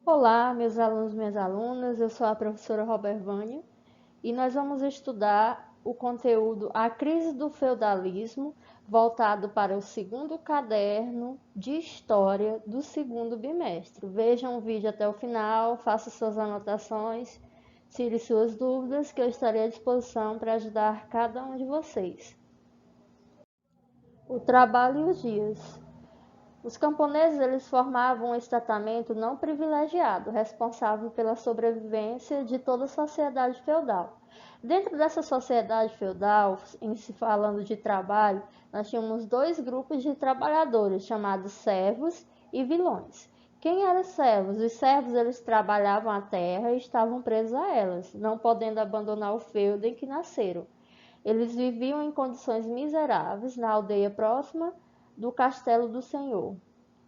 Olá, meus alunos e minhas alunas, eu sou a professora Robervânia e nós vamos estudar o conteúdo A Crise do Feudalismo, voltado para o segundo caderno de História do segundo bimestre. Vejam o vídeo até o final, façam suas anotações, tire suas dúvidas, que eu estarei à disposição para ajudar cada um de vocês. O trabalho e os dias. Os camponeses eles formavam um estamento não privilegiado, responsável pela sobrevivência de toda a sociedade feudal. Dentro dessa sociedade feudal, em se falando de trabalho, nós tínhamos dois grupos de trabalhadores, chamados servos e vilões. Quem eram servos? Os servos eles trabalhavam a terra e estavam presos a elas, não podendo abandonar o feudo em que nasceram. Eles viviam em condições miseráveis na aldeia próxima do castelo do senhor.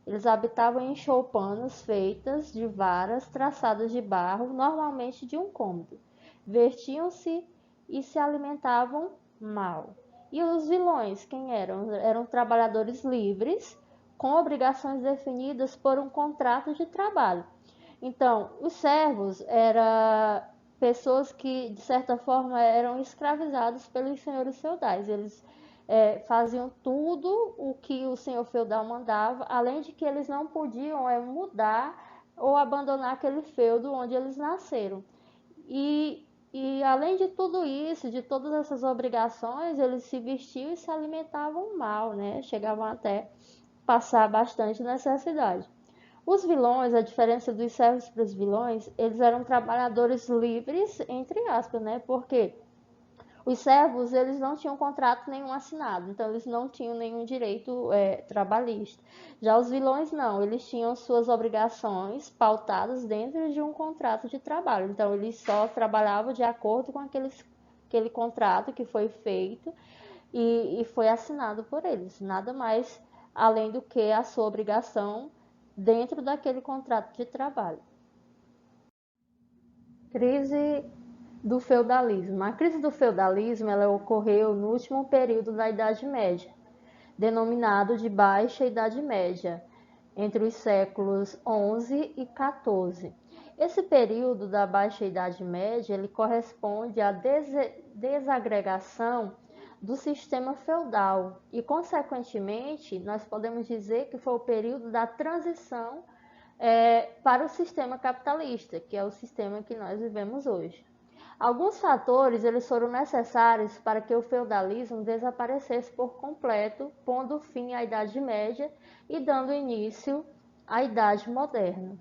Eles habitavam em choupanas feitas de varas traçadas de barro, normalmente de um cômodo. Vestiam-se e se alimentavam mal. E os vilões, quem eram? Eram trabalhadores livres, com obrigações definidas por um contrato de trabalho. Então, os servos eram pessoas que, de certa forma, eram escravizados pelos senhores feudais. Eles faziam tudo o que o senhor feudal mandava, além de que eles não podiam mudar ou abandonar aquele feudo onde eles nasceram. E além de tudo isso, de todas essas obrigações, eles se vestiam e se alimentavam mal, né? Chegavam até passar bastante necessidade. Os vilões, a diferença dos servos para os vilões, eles eram trabalhadores livres, entre aspas, né? Porque os servos, eles não tinham contrato nenhum assinado, então eles não tinham nenhum direito trabalhista. Já os vilões não, eles tinham suas obrigações pautadas dentro de um contrato de trabalho. Então eles só trabalhavam de acordo com aquele contrato que foi feito e foi assinado por eles. Nada mais além do que a sua obrigação dentro daquele contrato de trabalho. Crise do feudalismo. A crise do feudalismo ela ocorreu no último período da Idade Média, denominado de Baixa Idade Média, entre os séculos XI e XIV. Esse período da Baixa Idade Média ele corresponde à desagregação do sistema feudal e, consequentemente, nós podemos dizer que foi o período da transição para o sistema capitalista, que é o sistema que nós vivemos hoje. Alguns fatores eles foram necessários para que o feudalismo desaparecesse por completo, pondo fim à Idade Média e dando início à Idade Moderna.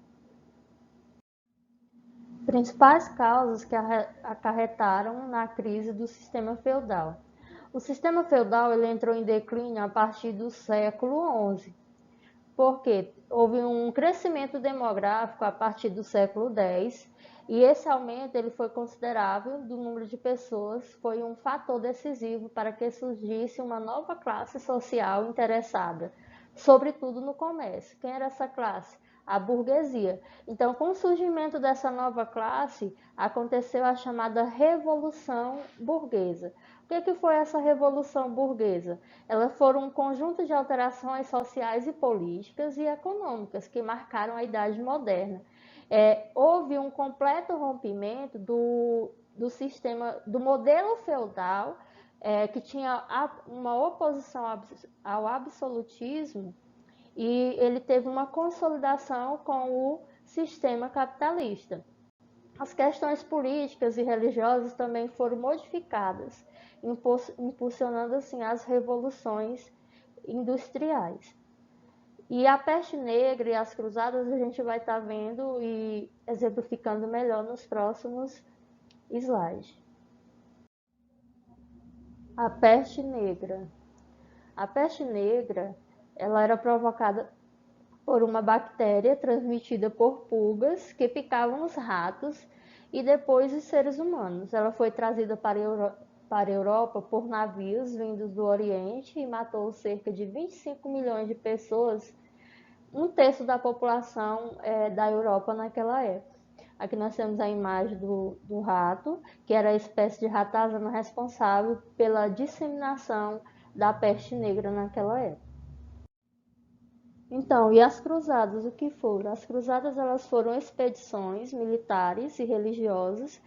Principais causas que acarretaram na crise do sistema feudal. O sistema feudal ele entrou em declínio a partir do século XI, porque houve um crescimento demográfico a partir do século X e esse aumento ele foi considerável do número de pessoas, foi um fator decisivo para que surgisse uma nova classe social interessada, sobretudo no comércio. Quem era essa classe? A burguesia. Então, com o surgimento dessa nova classe, aconteceu a chamada Revolução Burguesa. O que foi essa Revolução Burguesa? Elas foram um conjunto de alterações sociais e políticas e econômicas que marcaram a Idade Moderna. Houve um completo rompimento do sistema, do modelo feudal, que tinha uma oposição ao absolutismo, e ele teve uma consolidação com o sistema capitalista. As questões políticas e religiosas também foram modificadas, impulsionando assim as revoluções industriais. E a peste negra e as cruzadas a gente vai estar vendo e exemplificando melhor nos próximos slides. A peste negra. A peste negra, ela era provocada por uma bactéria transmitida por pulgas que picavam os ratos e depois os seres humanos. Ela foi trazida para a Europa por navios vindos do Oriente e matou cerca de 25 milhões de pessoas, um terço da população da Europa naquela época. Aqui nós temos a imagem do rato, que era a espécie de ratazana responsável pela disseminação da peste negra naquela época. Então, e as cruzadas, o que foram? As cruzadas elas foram expedições militares e religiosas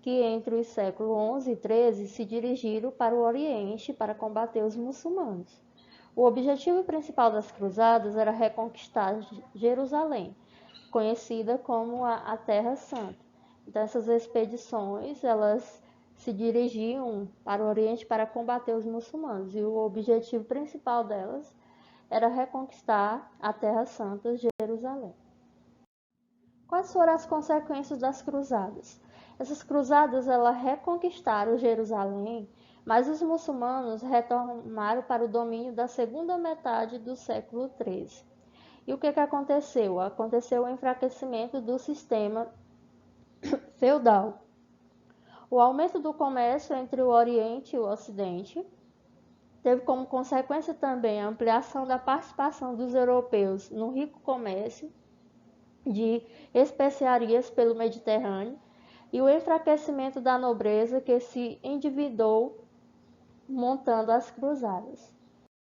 que entre os séculos XI e XIII se dirigiram para o Oriente para combater os muçulmanos. O objetivo principal das cruzadas era reconquistar Jerusalém, conhecida como a Terra Santa. Então, essas expedições, elas se dirigiam para o Oriente para combater os muçulmanos, e o objetivo principal delas era reconquistar a Terra Santa, Jerusalém. Quais foram as consequências das cruzadas? Essas cruzadas elas reconquistaram Jerusalém, mas os muçulmanos retornaram para o domínio da segunda metade do século XIII. E o que aconteceu? Aconteceu o enfraquecimento do sistema feudal. O aumento do comércio entre o Oriente e o Ocidente teve como consequência também a ampliação da participação dos europeus no rico comércio de especiarias pelo Mediterrâneo e o enfraquecimento da nobreza que se endividou montando as cruzadas.